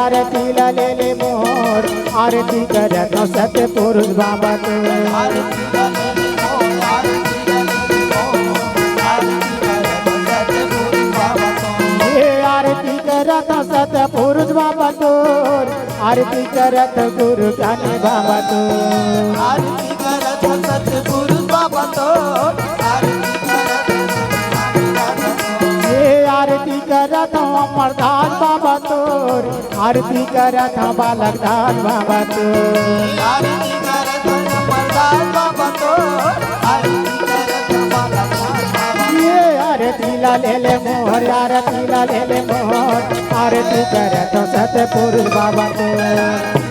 आरती ला ले ले मोर आरती करत सत्य पुरुष बाबा तो ये आरती करत सत्य पुरुष बाबा तो आरती करत गुरु ज्ञानी बाबा तो आरती करत सत्य पुरुष बाबा तो आरती करत अमरदास बाबा तोर आरती करत बालक दास बाबा तोर आरती करत अमरदास बाबा तो आरती करत बालक दास बाबा ये आरती ला ले ले मोहर आरती ला ले ले मोहर आरती करत सत्य पुरुष बाबा तोर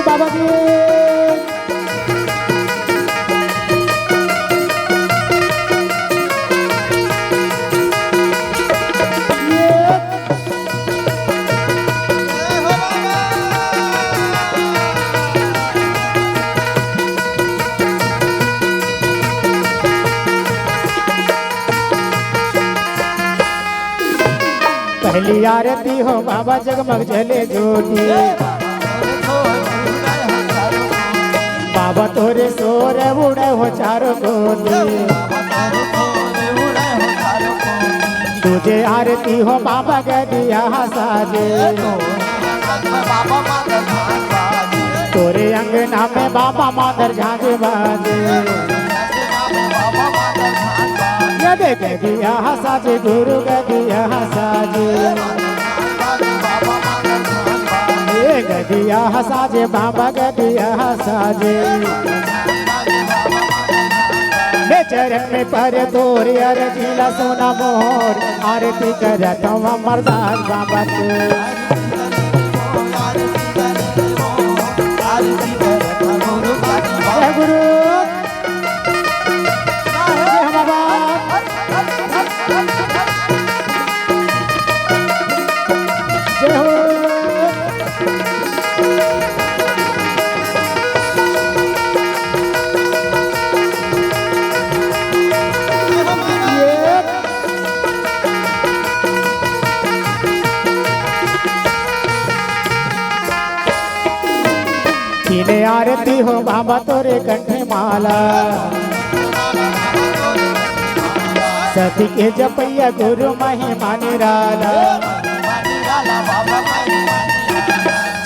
बाबा जी पहली आरती हो बाबा जगमग जले ज्योति बाबा तोरे सोर उड़े हो चारों कोने तुझे आरती हो बाबा गदिया साजे तोरे अंगना में बाबा मादर झांझ बाजे ये गदिया साजे गुरु गदिया साजे गदिया साजे बाबा गदिया साजे चरण में पर तोर अर्जिला सोना मोर आरती करत अमरदास बाबा तो जय गुरु जय बाबा जय हो तीने आरती हो बाबा तोरे कंठे माला सती के जपैया गुरु महिमा निराला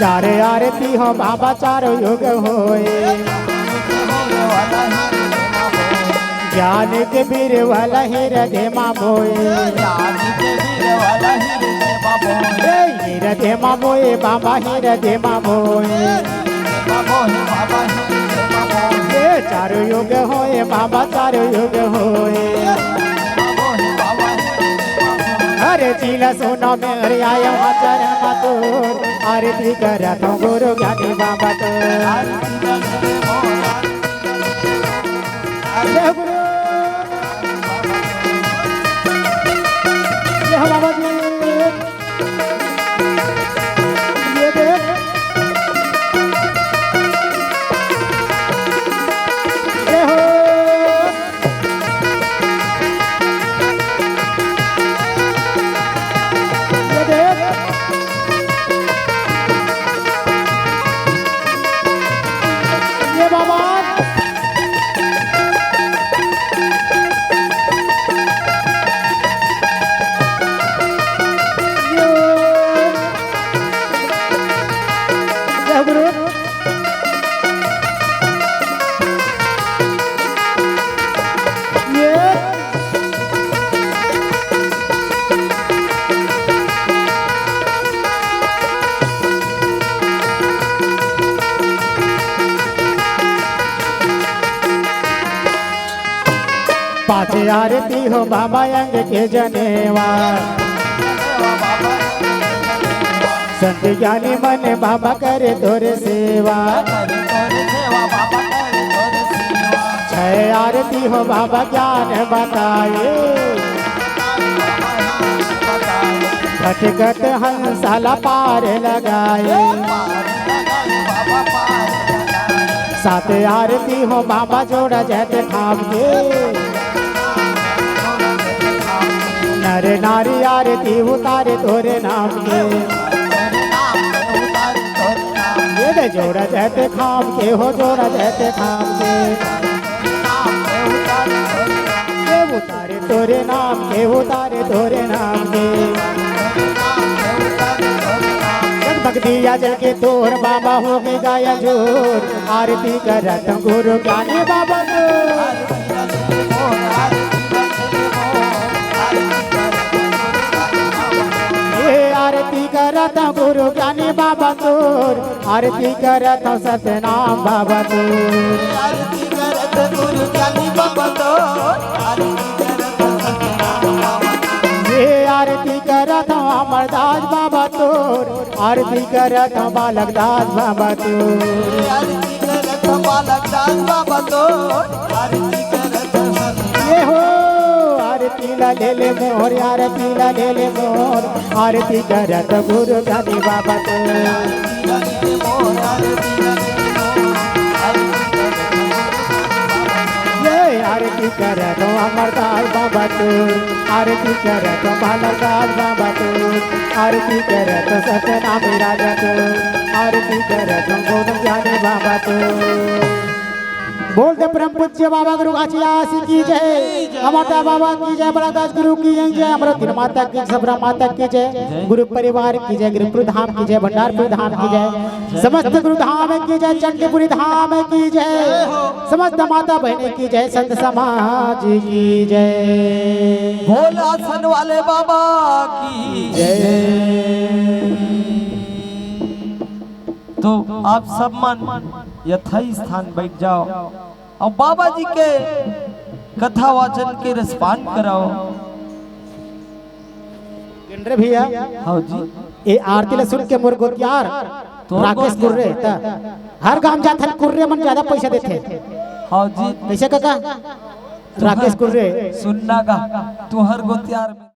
चारे आरती हो बाबा चारों युग होए ज्ञान के वीर वाला हृदय माँ बोए हृदय माँ बोए बाबा हृदय माँ बोए चारों युग होए बाबा चारों युग होए अरे चीला सोना में अरे आया चरण तो आरती करत गुरु ज्ञानी बाबा तो जय गुरु जय बाबा जी ये देख पाछे आरती हो बाबा अंग के जनेवा संत ज्ञानी मन बाबा करे तोरे सेवा छह आरती हो बाबा ज्ञान बताए खटखट हंसाला पार लगाए साथ आरती हो बाबा जोड़ा जैते खाम के नर नारी आरती उतारे तोरे नाम के ये दे जोड़ा जैते खाम के हो जोड़ा जैते खाम के ये उतारे तोरे नाम के उतारे तोरे नाम के जगमग दिया जल के तोर बाबा हो गए गाया जोर आरती करत गुरु ज्ञानी बाबा तोर आरती करत गुरु ज्ञानी बाबा तोर आरती करत सतनाम बाबा तोर आरती करत गुरु ज्ञानी बाबा तोर ये आरती करत अमरदास बाबा तोर आरती करत बालक दास बाबा तोर आरती करत बालक दास बाबा तोर आरती करत ये हो आरती ला ले मोर आरती ला ले मोर आरती करत गुरु ज्ञानी बाबा तोर ये आरती करत अमरदास बाबा तोर आरती करत बालक दास बाबा तोर आरती करत सतनाम राजा तोर आरती करत गुरु ज्ञानी बाबा तोर बोल दे परम पूज्य बाबा गुरु आचियास की जय अमरता बाबा की जय बड़ादास गुरु की जय अमृत माता की सबरा माता की जय गुरु परिवार की जय गुरुपुर धाम की जय भंडारपुर धाम की जय समस्त गुरु धाम की जय चंडीपुरी धाम की जय समस्त माता बहने की जय संत समाज की जय भोला सन वाले बाबा की जय। तो आप सब मन यथाई स्थान बैठ जाओ और बाबा जी के कथा वाचन के रसपान कराओ। गिंडरे भैया हाँ जी ये आरती ला सुन के मोर गोतियार राकेश कुर्रे हर गांव जात कुर्रे मन ज्यादा पैसा देते हाँ जी कैसे काका राकेश कुर्रे सुनना का तू हर गोतियार में